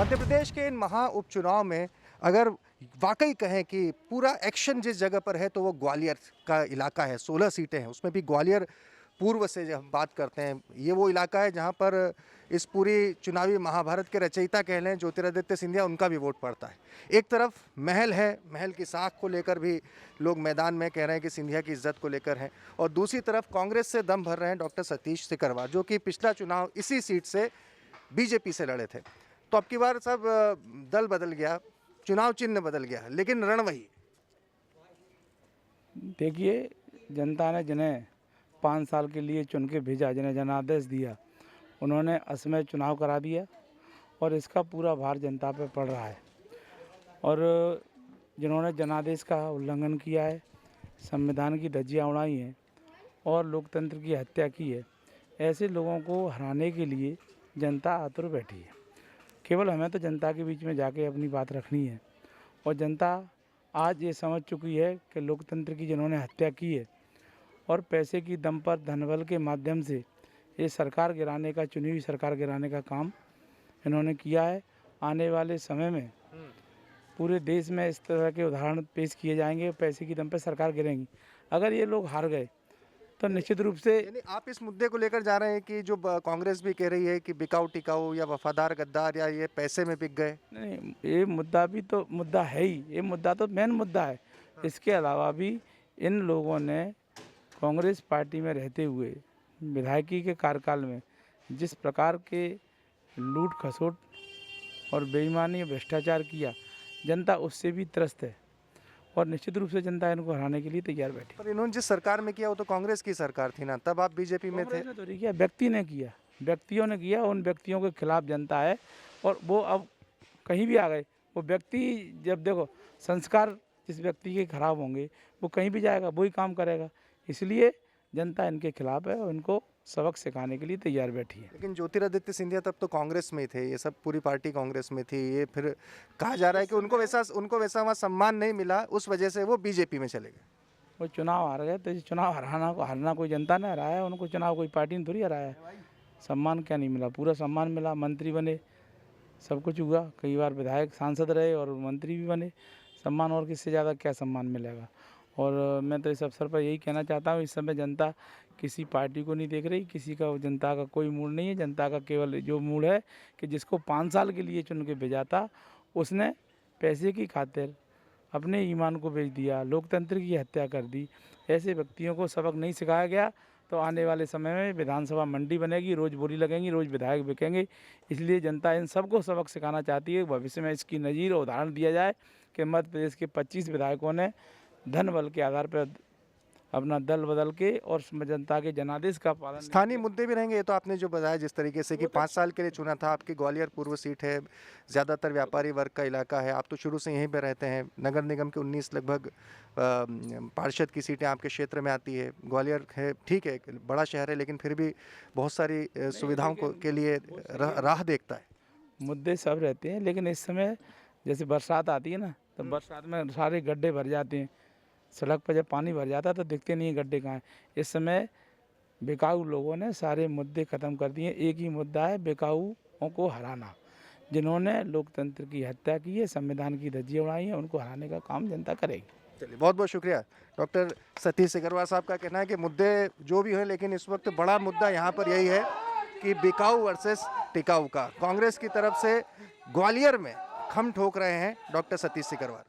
मध्य प्रदेश के इन महा उपचुनाव में अगर वाकई कहें कि पूरा एक्शन जिस जगह पर है तो वो ग्वालियर का इलाका है। 16 सीटें हैं, उसमें भी ग्वालियर पूर्व से जब हम बात करते हैं, ये वो इलाका है जहां पर इस पूरी चुनावी महाभारत के रचयिता कह लें ज्योतिरादित्य सिंधिया, उनका भी वोट पड़ता है। एक तरफ महल है, महल की साख को लेकर भी लोग मैदान में कह रहे हैं कि सिंधिया की इज्जत को लेकर है, और दूसरी तरफ कांग्रेस से दम भर रहे हैं डॉक्टर सतीश सिकरवार, जो कि पिछला चुनाव इसी सीट से बीजेपी से लड़े थे। तो अब की बार सब दल बदल गया, चुनाव चिन्ह बदल गया, लेकिन रण वही। देखिए, जनता ने जिन्हें 5 साल के लिए चुन के भेजा, जिन्हें जनादेश दिया, उन्होंने असमय चुनाव करा दिया और इसका पूरा भार जनता पे पड़ रहा है। और जिन्होंने जनादेश का उल्लंघन किया है, संविधान की धज्जियां उड़ाई हैं और लोकतंत्र की हत्या की है, ऐसे लोगों को हराने के लिए जनता आतुर बैठी है। केवल हमें तो जनता के बीच में जाके अपनी बात रखनी है, और जनता आज ये समझ चुकी है कि लोकतंत्र की जिन्होंने हत्या की है और पैसे की दम पर धनबल के माध्यम से ये सरकार गिराने का, चुनी हुई सरकार गिराने का काम इन्होंने किया है। आने वाले समय में पूरे देश में इस तरह के उदाहरण पेश किए जाएंगे, पैसे की दम पर सरकार गिरेंगी। अगर ये लोग हार गए तो निश्चित रूप से यानी आप इस मुद्दे को लेकर जा रहे हैं कि जो कांग्रेस भी कह रही है कि बिकाऊ टिकाऊ या वफादार गद्दार या ये पैसे में बिक गए। नहीं, ये मुद्दा भी तो मुद्दा है ही, ये मुद्दा तो मेन मुद्दा है। इसके अलावा भी इन लोगों ने कांग्रेस पार्टी में रहते हुए विधायकी के कार्यकाल में जिस प्रकार के लूट खसोट और बेईमानी भ्रष्टाचार किया, जनता उससे भी त्रस्त है और निश्चित रूप से जनता इनको हराने के लिए तैयार बैठी। पर इन्होंने जिस सरकार में किया वो तो कांग्रेस की सरकार थी ना, तब आप बीजेपी में थे। कांग्रेस ने तो नहीं किया, व्यक्ति ने किया, व्यक्तियों ने किया। उन व्यक्तियों के खिलाफ जनता है और वो अब कहीं भी आ गए। वो व्यक्ति, जब देखो संस्कार जिस व्यक्ति के खराब होंगे वो कहीं भी जाएगा, वही काम करेगा। इसलिए जनता इनके खिलाफ है और इनको सबक सिखाने के लिए तैयार बैठी है। लेकिन ज्योतिरादित्य सिंधिया तब तो कांग्रेस में ही थे, ये सब पूरी पार्टी कांग्रेस में थी। ये फिर कहा जा रहा है कि उनको वैसा वहाँ सम्मान नहीं मिला, उस वजह से वो बीजेपी में चले गए। वो चुनाव हार गए, तो चुनाव हारना कोई जनता ने हराया, उनको चुनाव कोई पार्टी ने थोड़ी हराया है। सम्मान क्या नहीं मिला, पूरा सम्मान मिला। मंत्री बने, सब कुछ हुआ, कई बार विधायक सांसद रहे और मंत्री भी बने। सम्मान और किससे ज़्यादा क्या सम्मान मिलेगा। और मैं तो इस अवसर पर यही कहना चाहता हूँ, इस समय जनता किसी पार्टी को नहीं देख रही, किसी का, जनता का कोई मूड नहीं है। जनता का केवल जो मूड है कि जिसको 5 साल के लिए चुन के भेजा था, उसने पैसे की खातिर अपने ईमान को बेच दिया, लोकतंत्र की हत्या कर दी। ऐसे व्यक्तियों को सबक नहीं सिखाया गया तो आने वाले समय में विधानसभा मंडी बनेगी, रोज़ बोली लगेंगी, रोज़ विधायक बिकेंगे। इसलिए जनता इन सबको सबक सिखाना चाहती है। भविष्य में इसकी नज़ीर और उदाहरण दिया जाए कि मध्य प्रदेश के 25 विधायकों ने धन बल के आधार पर अपना दल बदल के और जनता के जनादेश का पालन। स्थानीय मुद्दे भी रहेंगे, ये तो आपने जो बताया जिस तरीके से कि 5 साल के लिए चुना था। आपकी ग्वालियर पूर्व सीट है, ज़्यादातर व्यापारी वर्ग का इलाका है, आप तो शुरू से यहीं पे रहते हैं। नगर निगम के 19 लगभग पार्षद की सीटें आपके क्षेत्र में आती है। ग्वालियर है, ठीक है, बड़ा शहर है, लेकिन फिर भी बहुत सारी सुविधाओं के लिए राह देखता है। मुद्दे सब रहते हैं, लेकिन इस समय जैसे बरसात आती है ना, तो बरसात में सारे गड्ढे भर जाते हैं। सड़क पर जब पानी भर जाता है तो दिखते नहीं है गड्ढे कहाँ हैं। इस समय बेकाऊ लोगों ने सारे मुद्दे ख़त्म कर दिए। एक ही मुद्दा है, बेकाऊओं को हराना। जिन्होंने लोकतंत्र की हत्या की है, संविधान की धज्जियां उड़ाई हैं, उनको हराने का काम जनता करेगी। चलिए, बहुत बहुत शुक्रिया। डॉक्टर सतीश सिकरवार साहब का कहना है कि मुद्दे जो भी हैं, लेकिन इस वक्त बड़ा मुद्दा यहाँ पर यही है कि बिकाऊ वर्सेस टिकाऊ का। कांग्रेस की तरफ से ग्वालियर में खम ठोक रहे हैं डॉक्टर सतीश सिकरवार।